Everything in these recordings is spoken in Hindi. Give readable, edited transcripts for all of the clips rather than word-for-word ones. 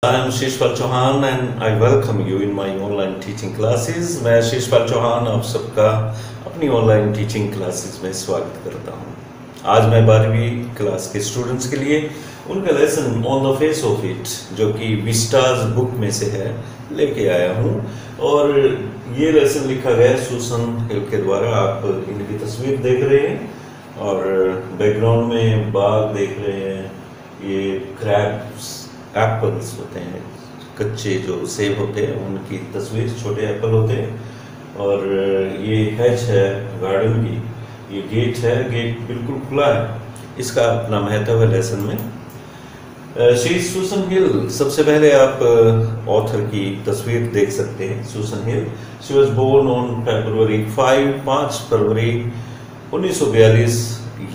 I am Shishpal Chauhan and I welcome you in my online teaching classes. मैं शिशपाल चौहान आप सबका अपनी ऑनलाइन टीचिंग क्लासेस में स्वागत करता हूँ। आज मैं 12वीं क्लास के स्टूडेंट्स के लिए उनका lesson on the face of it जो कि विस्टास बुक में से है लेके आया हूँ। और ये लेसन लिखा गया सूसन हिल के द्वारा। आप इनकी तस्वीर देख रहे हैं और बैकग्राउंड में बाग देख रहे हैं। ये क्रैब्स एप्पल्स होते हैं, कच्चे जो सेब होते हैं उनकी तस्वीर, छोटे एप्पल होते हैं। और ये हैज है गार्डन की, ये गेट है, गेट बिल्कुल खुला है। इसका अपना महत्व है लेसन में। शी सूसन हिल, सबसे पहले आप ऑथर की तस्वीर देख सकते हैं। Susan Hill, she was born on February 5 फरवरी 1942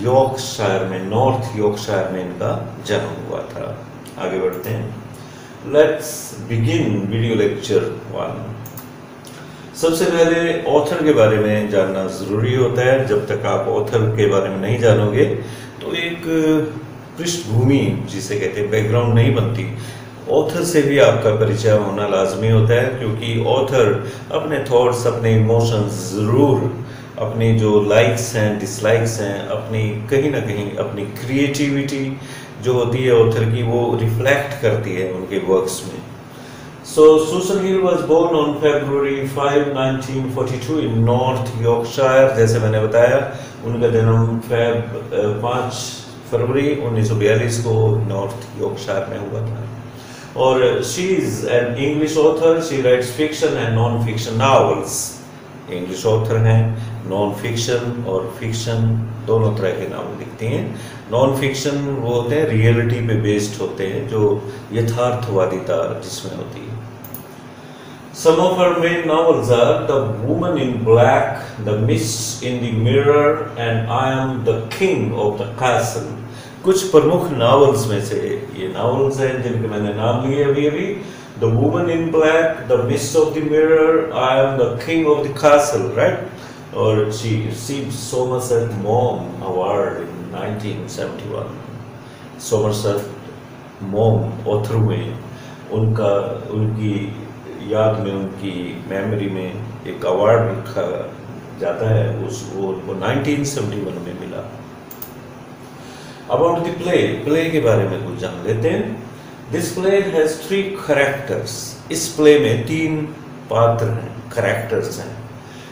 यॉर्कशायर में, नॉर्थ यॉर्कशायर में इनका जन्म हुआ था। आगे बढ़ते हैं। Let's begin video lecture 1। सबसे पहले ऑथर के बारे में जानना जरूरी होता है। जब तक आप ऑथर के बारे में नहीं जानोगे तो एक पृष्ठभूमि जिसे कहते हैं बैकग्राउंड नहीं बनती। ऑथर से भी आपका परिचय होना लाजमी होता है, क्योंकि ऑथर अपने थॉट्स, अपने इमोशंस जरूर, अपनी जो लाइक्स हैं, डिसलाइक्स हैं, अपनी कहीं ना कहीं अपनी क्रिएटिविटी जो होती है ऑथर की, वो रिफ्लेक्ट करती है उनके वर्क्स में। So Susan Hill was born on February 5, 1942 in North Yorkshire. जैसे मैंने बताया, उनका जन्म 5 फरवरी 1942 को नॉर्थ यॉर्कशायर में हुआ था। और she is an English author. She writes fiction and non fiction novels. English author हैं, नॉन फिक्शन और फिक्शन दोनों तरह के नावल लिखती हैं। नॉन फिक्शन वो होते हैं रियलिटी पे बेस्ड होते हैं, जो यथार्थवादिता जिसमें होती है। Some of her main novels are The Woman in Black, The Mist in the Mirror and I Am the King of the Castle। कुछ प्रमुख नॉवेल्स में से ये नॉवेल्स हैं जिनके मैंने नाम लिए अभी। The Woman in Black, The Mist of the Mirror, I Am the King of the Castle, right? और she received Somerset Maugham Award in 1971। Somerset Maugham author में उनकी याद में, उनकी मेमोरी में एक अवार्ड रखा जाता है। वो उनको 1971 में मिला। About the play के बारे में कुछ जान लेते हैं। This play has 3 characters। इस प्ले में 3 पात्र हैं, कैरेक्टर्स हैं।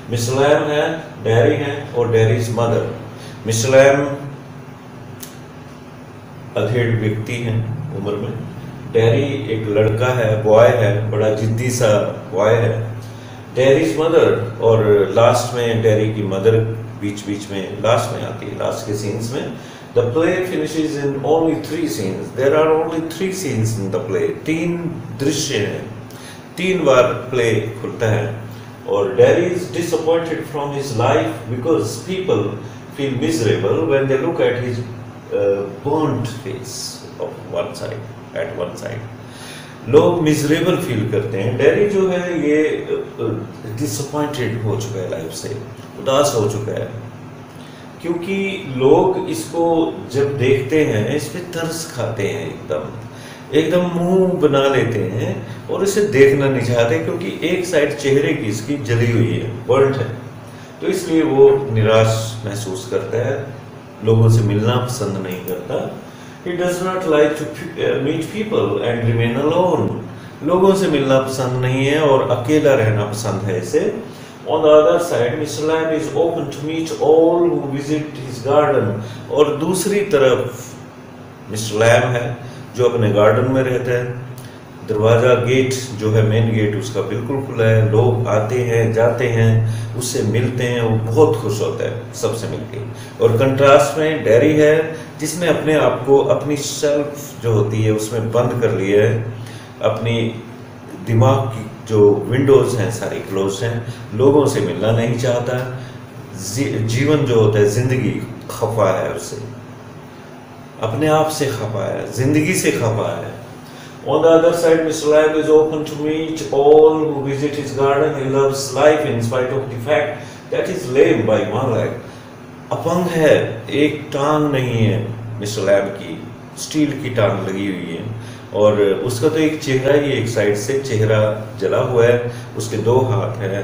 मिस लैम है, डैरी है और डैरीज मदर। मिस लैम अधेड़ व्यक्ति हैं उम्र में। डैरी एक लड़का है, बॉय है, बड़ा जिद्दी सा बॉय है। डैरीज मदर, और लास्ट में डैरी की मदर बीच बीच में लास्ट में आती है, लास्ट के सीन्स में। The play finishes in only 3 scenes. There are only 3 scenes in the play। 3 दृश्य हैं, 3 बार प्ले खुलता है। और Derry is disappointed from his life because people feel miserable when they look at his burnt face of one side। लोग मिजरेबल फील करते हैं। डेरी जो है ये डिसअपॉइंटेड हो चुका है, लाइफ से उदास हो चुका है, क्योंकि लोग इसको जब देखते हैं इस पे तरस खाते हैं, एकदम मुंह बना लेते हैं और इसे देखना नहीं चाहते, क्योंकि एक साइड चेहरे की इसकी जली हुई है, बर्न्ड है। तो इसलिए वो निराश महसूस करता है, लोगों से मिलना पसंद नहीं करता। He does not like to meet people and remain alone। लोगों से मिलना पसंद नहीं है और अकेला रहना पसंद है इसे। On the other side, Mr. Lamb is open to meet all who visit his garden। और दूसरी तरफ मिस्टर लैम है जो अपने गार्डन में रहता है। दरवाजा, गेट जो है, मेन गेट उसका बिल्कुल खुला है। लोग आते हैं, जाते हैं, उससे मिलते हैं, वो बहुत खुश होता है सबसे मिलके। और कंट्रास्ट में डैरी है जिसने अपने आप को, अपनी सेल्फ जो होती है उसमें बंद कर लिया है। अपनी दिमाग की जो विंडोज हैं सारी क्लोज हैं, लोगों से मिलना नहीं चाहता। जीवन जो होता है, जिंदगी खफा है उससे, अपने आप से खफा है, जिंदगी से खफा है। On the other side, Mr. Lamb is open to meet all who visit his garden। He loves life in spite of the fact that he is lame by one leg। अपंग है, एक टांग नहीं है मिस्टर लैम्ब की, स्टील की टांग लगी हुई है। और उसका तो एक चेहरा ही एक साइड से चेहरा जला हुआ है, उसके 2 हाथ हैं,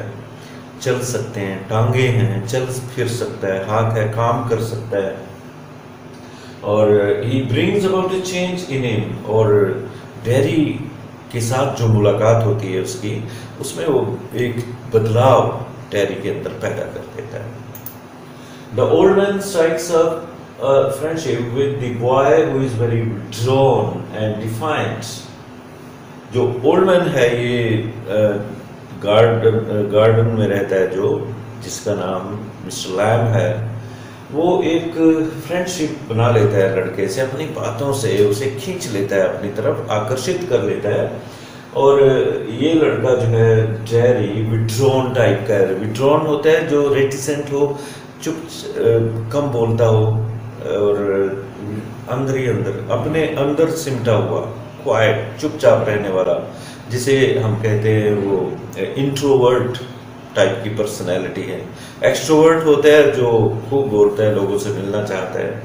चल सकते हैं, टांगे हैं, चल फिर सकता है, हाथ है, काम कर सकता है। और he brings about a change in him, और डैरी के साथ जो मुलाकात होती है उसकी, उसमें वो एक बदलाव डैरी के अंदर पैदा कर देता है। The old man strikes up friendship with the boy who is very drawn and defiant. जो ओल्ड मैन है ये गार्डन में रहता है, जो जिसका नाम मिस्टर लैम है, वो एक फ्रेंडशिप बना लेता है लड़के से, अपनी बातों से उसे खींच लेता है अपनी तरफ, आकर्षित कर लेता है। और ये लड़का जो है जेरी विड्रॉन टाइप का है। विड्रॉन होता है जो रेटिसेंट हो, चुप कम बोलता हो और अंदर ही अंदर अपने अंदर सिमटा हुआ, क्वाइट, चुपचाप रहने वाला, जिसे हम कहते हैं वो इंट्रोवर्ट टाइप की पर्सनैलिटी है। एक्सट्रोवर्ट होता है जो खूब बोलता है, लोगों से मिलना चाहता है।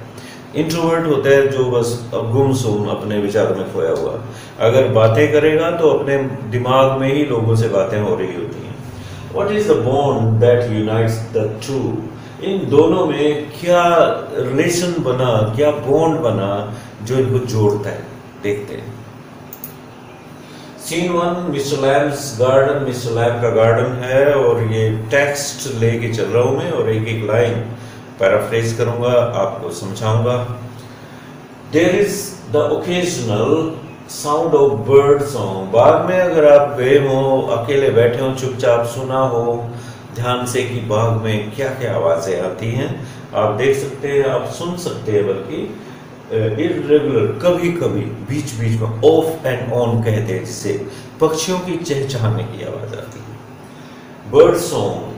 इंट्रोवर्ट होता है जो बस गुमसुम अपने विचार में खोया हुआ, अगर बातें करेगा तो अपने दिमाग में ही लोगों से बातें हो रही होती हैं। What is the bond that unites the two? इन दोनों में क्या रिलेशन बना, क्या बॉन्ड बना जो इनको जोड़ता है, देखते हैं। Scene 1, mister Lamb's garden. Mister Lamb का गार्डन है और ये टेक्स्ट लेके चल रहा हूं मैं, और एक एक लाइन पैराफ्रेज करूंगा, आपको समझाऊंगा। There is the occasional sound of bird song. बाग में अगर आप गए हो, अकेले बैठे हो, चुपचाप सुना हो ध्यान से कि बाग में क्या क्या आवाजें आती हैं, आप देख सकते हैं, आप सुन सकते हैं, बल्कि इर्रेगुलर, कभी कभी बीच बीच में, ऑफ एंड ऑन कहते हैं, जिससे पक्षियों की चहचहाने की आवाज आती है। बर्ड सॉन्ग,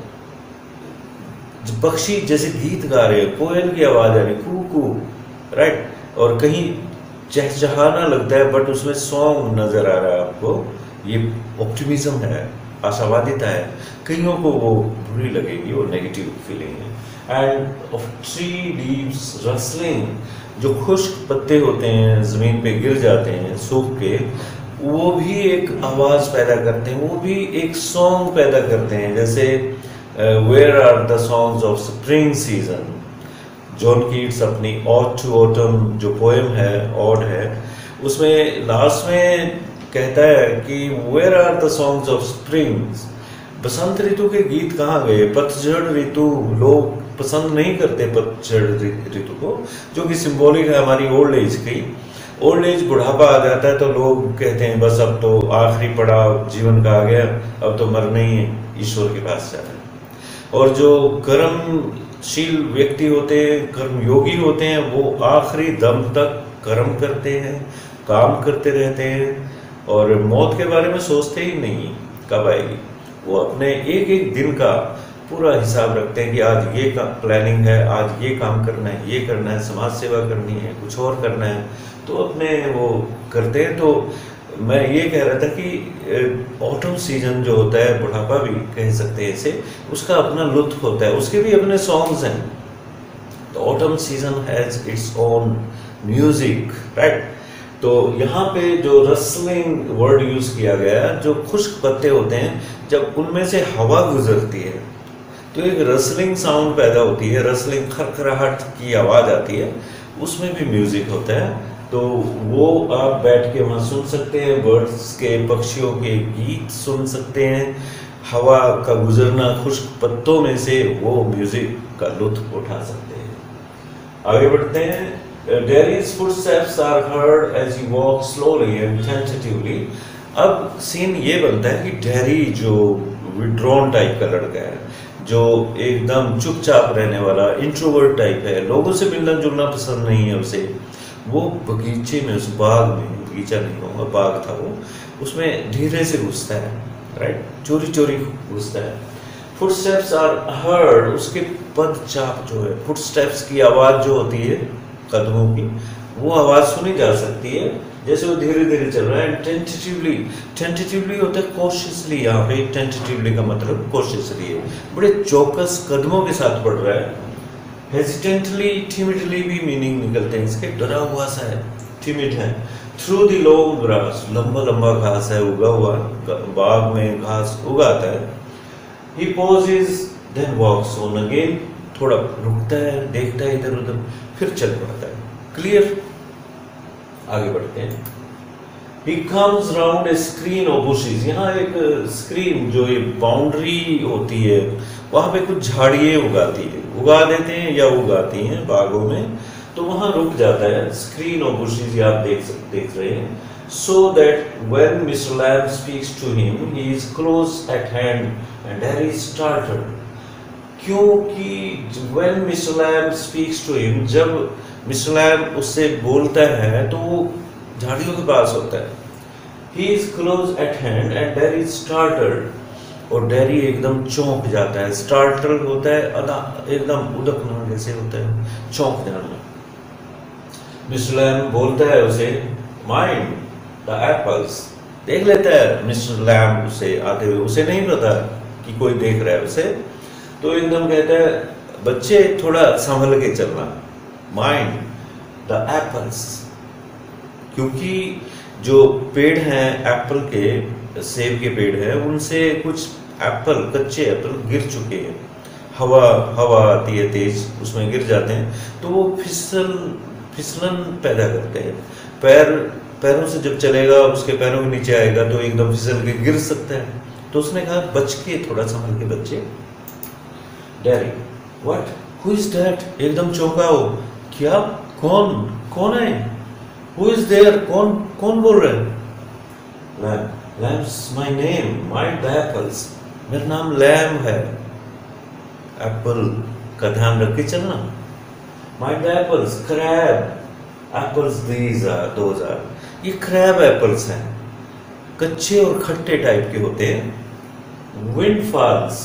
पक्षी जैसे गीत गा रहे हैं, कोयल की आवाज आ रही, कू कू, राइट, और कहीं चहचहाना लगता है बट उसमें सॉन्ग नजर आ रहा है आपको, ये ऑप्टिमिज्म है, आशावादिता है। कईयों को वो बुरी लगेगी, वो नेगेटिव फीलिंग है। End of tree leaves rustling, जो खुश्क पत्ते होते हैं जमीन पे गिर जाते हैं सूख के, वो भी एक आवाज पैदा करते हैं, वो भी एक सॉन्ग पैदा करते हैं। जैसे where are the songs of spring season, John Keats अपनी ऑड टू ऑटम जो पोएम है, ऑड है, उसमें लास्ट में कहता है कि where are the songs of spring. बसंत ऋतु के गीत कहाँ गए? पतझड़ ऋतु, लोग पसंद नहीं करते पतझड़ ऋतु को, जो कि सिंबॉलिक है हमारी ओल्ड एज की। ओल्ड एज, बुढ़ापा आ जाता है तो लोग कहते हैं बस अब तो आखिरी पड़ाव जीवन का आ गया, अब तो मरना ही है, ईश्वर के पास जाना है। और जो कर्मशील व्यक्ति होते हैं, कर्मयोगी होते हैं, वो आखिरी दम तक कर्म करते हैं, काम करते रहते हैं और मौत के बारे में सोचते ही नहीं कब आएगी। वो अपने एक एक दिन का पूरा हिसाब रखते हैं कि आज ये प्लानिंग है, आज ये काम करना है, ये करना है, समाज सेवा करनी है, कुछ और करना है, तो अपने वो करते हैं। तो मैं ये कह रहा था कि ऑटम सीजन जो होता है, बुढ़ापा भी कह सकते हैं इसे, उसका अपना लुत्फ होता है, उसके भी अपने सॉन्ग्स हैं। तो autumn season has its own music, right. तो यहाँ पे जो रसलिंग वर्ड यूज किया गया है, जो खुश्क पत्ते होते हैं, जब उनमें से हवा गुजरती है तो एक रसलिंग साउंड पैदा होती है, रसलिंग खरखराहट की आवाज आती है, उसमें भी म्यूजिक होता है। तो वो आप बैठ के वहाँ सुन सकते हैं, बर्ड्स के, पक्षियों के गीत सुन सकते हैं, हवा का गुजरना खुश्क पत्तों में से, वो म्यूजिक का लुत्फ उठा सकते हैं। आगे बढ़ते हैं। Derry's footsteps are heard as he walks slowly and tentatively. अब सीन ये बनता है कि डेरी जो विड्रॉन टाइप का लड़का है, जो एकदम चुपचाप रहने वाला इंट्रोवर्ट टाइप है, लोगों से मिलना जुलना पसंद नहीं है उसे, वो बगीचे में, उस बाग में, बगीचा नहीं होगा, बाग था वो, उसमें धीरे से घुसता है, राइट, चोरी चोरी घुसता है। फुटस्टेप्स आर हर्ड, उसके पदचाप जो है, फुटस्टेप्स की आवाज जो होती है कदमों की, वो आवाज सुनी जा सकती है जैसे वो धीरे धीरे चल रहा है। टेंटेटिवली, टेंटेटिवली होता है कॉशियसली, यहाँ पे टेंटेटिवली का मतलब कॉशियसली है, बड़े चौकस कदमों के साथ बढ़ रहा है। हेजिटेंटली, टिमिडली भी मीनिंग निकलते हैं इसके, डरा हुआ सा है, टिमिड है। थ्रू द लॉन्ग ग्रास, लंबा लंबा घास है उगा हुआ, बाग में घास उगाता है। He pauses then walks on again, थोड़ा रुकता है, देखता है इधर उधर, फिर चल पड़ता है। क्लियर, आगे बढ़ते हैं। He comes round a screen of bushes, यहाँ एक स्क्रीन जो ये बाउंड्री होती है वहां पे कुछ झाड़ियाँ उगा देते हैं या उगाती हैं बागों में, तो वहां रुक जाता है। स्क्रीन ऑफ बुशेस ये आप देख रहे हैं। So that when Mr. Lamb speaks to him, he is close at hand and Harry is startled. क्योंकि when Mr. Lamb speaks to him, जब Mr. Lamb उससे बोलता है तो वो झाड़ियों के पास होता है। He is close at hand and Harry is startled, और डैरी एकदम चौंक जाता है। स्टार्टल होता है एकदम उदकना जैसे होता है, चौंक जाना। मिस्टर लैम बोलता है उसे, माइंड द एप्पल्स, देख लेता है मिस्टर लैम उसे आते हुए, उसे नहीं पता कि कोई देख रहा है उसे, तो एकदम कहता है, बच्चे थोड़ा संभल के चलना, माइंड द एप्पल्स, क्योंकि जो पेड़ हैं एप्पल के, सेब के पेड़ हैं, उनसे कुछ एप्पल, कच्चे एप्पल गिर चुके हैं। हवा आती है तेज, उसमें गिर जाते हैं, तो वो फिसलन पैदा करते हैं। पैरों से जब चलेगा, उसके पैरों के नीचे आएगा तो एकदम फिसल के गिर सकता है। तो उसने कहा, बच के थोड़ा संभल के बच्चे। Daddy, what, who is that, एकदम चौंका हो, क्या, कौन है, हु इज देयर, कौन बोल रहे हैं? Lamb, Lamb's my name, mind the apples, मेरा नाम लैम है, एप्पल का ध्यान रख के चलना। Mind the apples, crab apples, those are, ये क्रैब एप्पल्स हैं, कच्चे और खट्टे टाइप के होते हैं। विंड फॉल्स,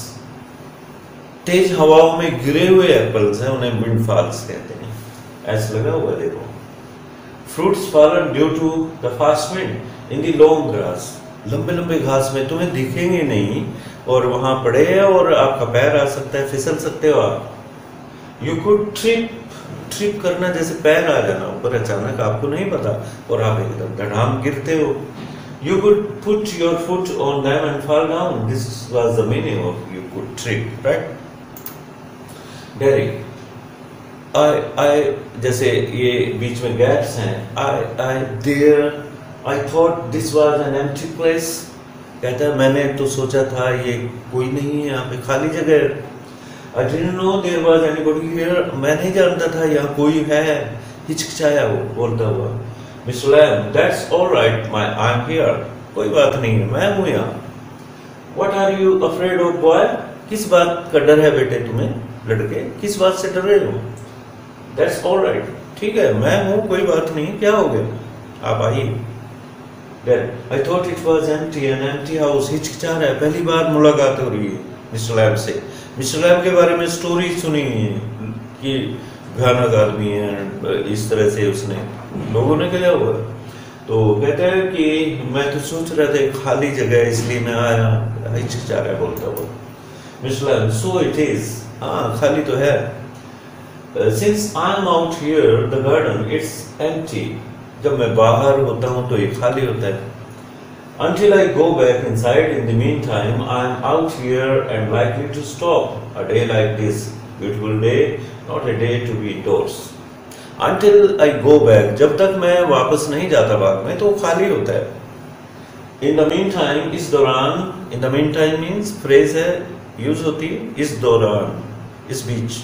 तेज हवाओं में गिरे हुए एप्पल्स हैं, उन्हें विंड फॉल्स कहते हैं। ऐसा लगा हुआ देखो। Fruits fallen due to the fast wind in the long grass, लंबे लंबे घास में तुम्हें दिखेंगे नहीं, और वहां पड़े हैं और आपका पैर आ सकता है, फिसल सकते हो आप। यू कुड ट्रिप करना, जैसे पैर आ जाना ऊपर अचानक, आपको नहीं पता, और आप एकदम धड़ाम गिरते हो। You could put your foot on them and fall down, this was the meaning of you could trip, right. Daddy, I जैसे ये बीच में गैप्स हैं, I thought this was an empty place, कहता है मैंने तो सोचा था ये कोई नहीं है, यहाँ पे खाली जगह है। I didn't know there was anybody here, मैं नहीं जानता था यहाँ कोई है, हिचकिचाया वो बोलता हुआ। Mr. Lamb, that's all right, I'm here, कोई बात नहीं है, मैं हूँ यहाँ। What are you afraid of, boy, किस बात का डर है बेटे तुम्हें, लड़के, किस बात से डर रहे हो? That's all right, ठीक है, मैं हूँ, कोई बात नहीं, क्या हो गया, आप आइए। I thought it was empty, an empty house, हिचकिचा रहा है, पहली बार मुलाकात हो रही है मिस्टर लैम से। मिस्टर लैम के बारे में स्टोरी सुनी है कि भयानक आदमी है, इस तरह से उसने लोगों ने कहा हुआ। तो कहते हैं कि मैं तो सोच रहा था खाली जगह, इसलिए मैं आया, हिचकिचा रहा है बोलता हुआ। Mister Lamb, so it is, हाँ खाली तो है। Since I'm out here, the garden, it's empty. जब मैं बाहर होता हूँ तो ये खाली होता है। Until I go back inside, in the meantime, I'm out here and likely to stop. A day like this, beautiful day, not a day to be indoors. Until I go back, जब तक मैं वापस नहीं जाता बाग में तो खाली होता है। In the meantime, इस दौरान, in the meantime means phrase है, यूज होती है इस दौरान, इस बीच।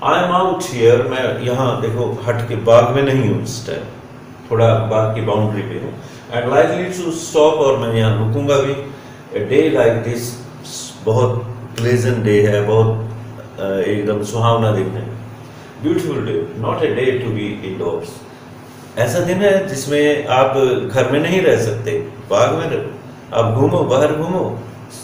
I'm out here, मैं यहाँ देखो हट के बाग में नहीं हूँ इस टाइम, थोड़ा बाग की बाउंड्री पे हूँ। एंड लाइकली टू स्टॉप, और मैं यहाँ रुकूंगा भी। ए डे लाइक दिस, बहुत प्लेजेंट डे है, बहुत एकदम सुहावना दिन है। Beautiful day, not a day to be indoors, ऐसा दिन है जिसमें आप घर में नहीं रह सकते, बाग में रहो, आप घूमो, बाहर घूमो,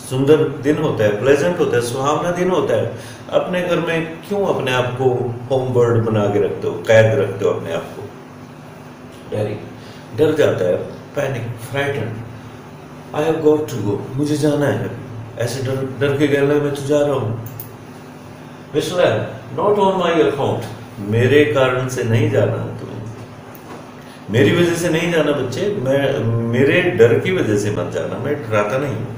सुंदर दिन होता है, प्लेजेंट होता है, सुहावना दिन होता है। अपने घर में क्यों अपने आप को होम बर्ड बना के रखते हो, कैद रखते हो अपने आप को? डैडी डर जाता है, panic, frighten, I have got to go, मुझे जाना है, ऐसे डर के गले में तो जा रहा हूँ। Mister Lamb, not on my account, मेरे कारण से नहीं जाना है तुम्हें। मेरी वजह से नहीं जाना बच्चे, मेरे डर की वजह से मत जाना, मैं डराता नहीं हूँ।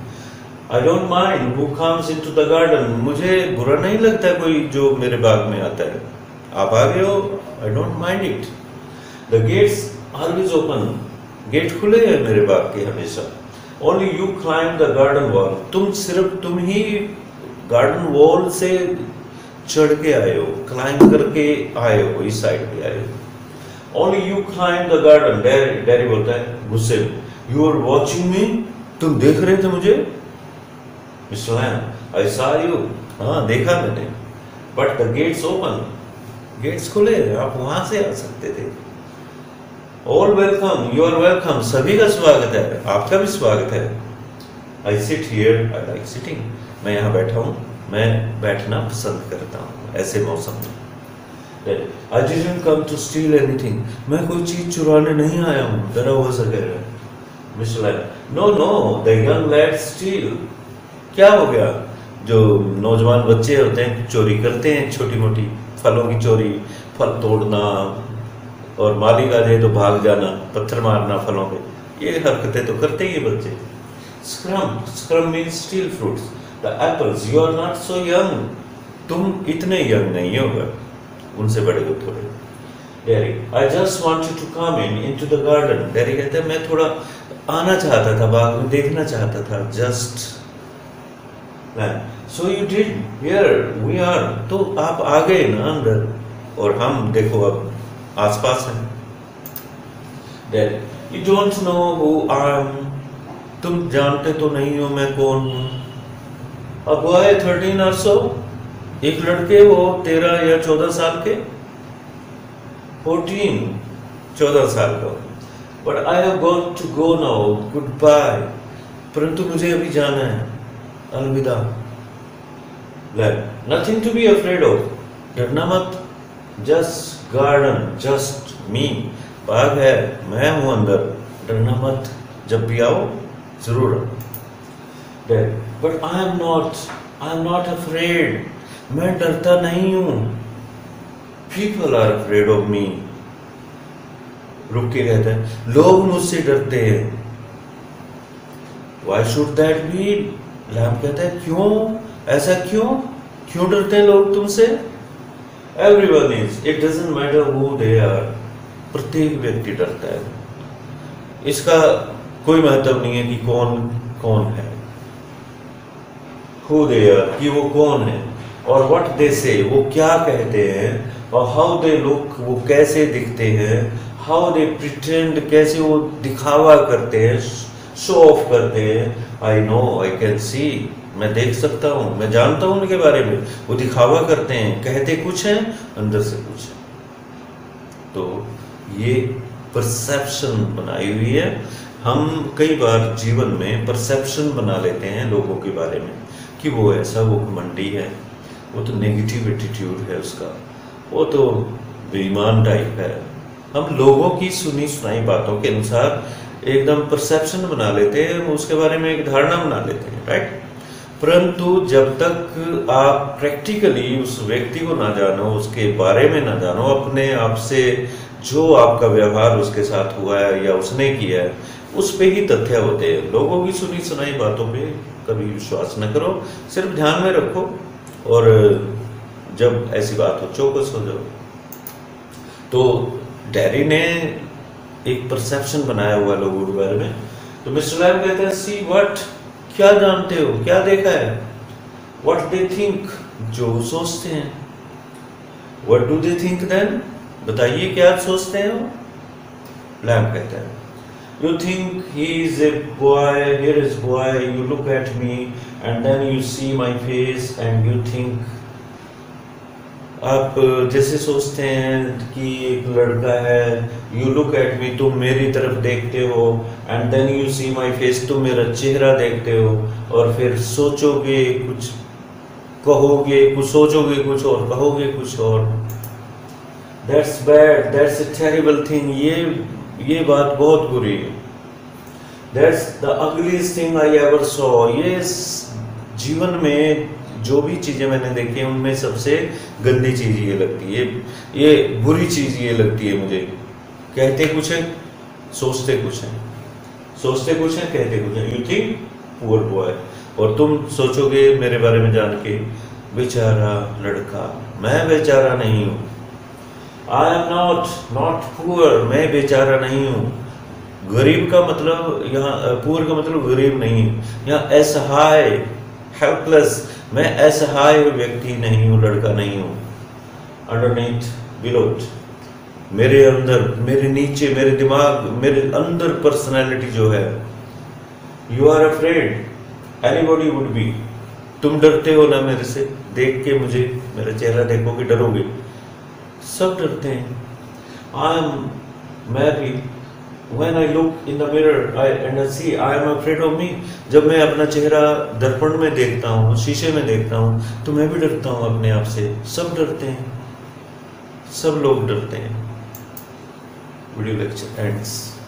आई don't mind who comes into the garden, मुझे बुरा नहीं लगता कोई जो मेरे बाग में आता है। आप आ गए हो, I don't mind it. The gates always open, gate खुले हैं मेरे बाग के हमेशा। Only you climb the garden wall, तुम ही गार्डन वॉल से चढ़ के आए हो, क्लाइंब करके आए हो, इस साइड पे आए हो। Only you climb the garden, daddy बोलता है गुस्से में, यू आर वॉचिंग मी, तुम देख रहे थे मुझे। Mister Lamb, I saw you, हाँ देखा मैंने, but the gates open, gates खुले, आप वहां से आ सकते थे। All welcome, you are welcome, सभी का स्वागत है, आपका भी स्वागत है। I sit here, I like sitting, मैं यहाँ बैठा हूँ, मैं बैठना पसंद करता हूँ ऐसे मौसम में। I didn't come to steal anything, मैं कोई चीज चुराने नहीं आया हूँ, डरा हुआ सा कह रहा है। Mister Lamb, no no, the young lad steal, क्या हो गया? जो नौजवान बच्चे होते हैं चोरी करते हैं, छोटी मोटी फलों की चोरी, फल तोड़ना, और मालिक आ जाए तो भाग जाना, पत्थर मारना फलों पे, ये हरकतें तो करते ही बच्चे। Scrump, scrump means steal fruits, the apples, you are not so young, तुम इतने यंग नहीं होगा, उनसे बड़े हो थोड़े। Daddy, I just wanted to come into the garden, daddy कहते हैं मैं थोड़ा आना चाहता था, बाग में देखना चाहता था, just. So you did, here we are, तो आप आ गए ना अंदर, और हम देखो अब आसपास हैं। Daddy, you don't know who I am, तुम जानते तो नहीं हो मैं कौन हूं। अब बॉय 13 और सो, एक लड़के वो 13 या 14 साल के, 14 साल का, but I have got to go now, goodbye, परंतु मुझे अभी जाना है, अलविदा। Nothing to be afraid of, डरना मत, जस्ट गार्डन, जस्ट मी, बाग है, मैं हूं अंदर, डरना मत, जब भी आओ जरूर आओ। But I am not afraid, मैं डरता नहीं हूं, people are afraid of me, रुक के कहते हैं लोग मुझसे डरते हैं। Why should that be? Lamb कहता है क्यों, ऐसा क्यों डरते हैं लोग तुमसे? Everyone is, it doesn't matter who they are, प्रत्येक व्यक्ति डरता है, इसका कोई महत्व नहीं है कि कौन है, who they are, कि वो कौन है, और what they say, वो क्या कहते हैं, और how they look, वो कैसे दिखते हैं, how they pretend, कैसे वो दिखावा करते हैं, शो ऑफ करते हैं। I know, I can see, मैं देख सकता हूँ, मैं जानता हूँ उनके बारे में, वो दिखावा करते हैं, कहते कुछ हैं, अंदर से कुछ है। तो ये परसेप्शन बनाई हुई है, हम कई बार जीवन में परसेप्शन बना लेते हैं लोगों के बारे में कि वो ऐसा, वो घमंडी है, वो तो नेगेटिव एटीट्यूड है उसका, वो तो बेईमान टाइप है। हम लोगों की सुनी सुनाई बातों के अनुसार एकदम परसेप्शन बना लेते हैं, उसके बारे में एक धारणा बना लेते हैं, राइट। परंतु जब तक आप प्रैक्टिकली उस व्यक्ति को ना जानो, उसके बारे में ना जानो, अपने आप से जो आपका व्यवहार उसके साथ हुआ है या उसने किया है, उस पे ही तथ्य होते हैं। लोगों की सुनी सुनाई बातों पे कभी विश्वास न करो, सिर्फ ध्यान में रखो, और जब ऐसी बात हो चौकस हो जाओ। तो डैडी ने एक परसेप्शन बनाया हुआ लोगों के बारे में। तो मिस्टर लैम कहते हैं सी व्हाट, क्या जानते हो, क्या देखा है, व्हाट दे थिंक, जो सोचते हैं, what do they think then, बताइए क्या सोचते हैं वो। लैम कहता है you think he is a boy, here is boy, you look at me and then you see my face and you think, आप जैसे सोचते हैं कि एक लड़का है, यू लुक एट मी, तुम मेरी तरफ देखते हो, and then you see my face, तुम मेरा चेहरा देखते हो, और फिर सोचोगे कुछ, कहोगे कुछ, सोचोगे कुछ और कहोगे कुछ और। That's bad, that's a terrible thing, ये बात बहुत बुरी है। That's the ugliest thing I ever saw, ये जीवन में जो भी चीजें मैंने देखी हैं उनमें सबसे गंदी चीज ये लगती है, ये बुरी चीज ये लगती है मुझे। कहते कुछ है सोचते कुछ हैं, कहते कुछ हैं। यू थिंक पुअर बॉय, और तुम सोचोगे मेरे बारे में जान के बेचारा लड़का। मैं बेचारा नहीं हूं। आई एम नॉट पुअर, मैं बेचारा नहीं हूं। गरीब का मतलब यहाँ, पुअर का मतलब गरीब नहीं है। यहाँ असहाय, हेल्पलेस, मैं असहाय व्यक्ति नहीं हूं, लड़का नहीं हूं। अंडरनीथ, बिलोट, मेरे अंदर, मेरे नीचे, मेरे दिमाग, मेरे अंदर पर्सनैलिटी जो है। You are afraid, anybody would be. तुम डरते हो ना मेरे से, देख के मुझे, मेरा चेहरा देखोगे डरोगे। सब डरते हैं। मैं भी, when I look in the mirror and I see I am afraid of me, जब मैं अपना चेहरा दर्पण में देखता हूँ, शीशे में देखता हूँ, तो मैं भी डरता हूँ अपने आप से। सब डरते हैं, सब लोग डरते हैं। Video lecture ends.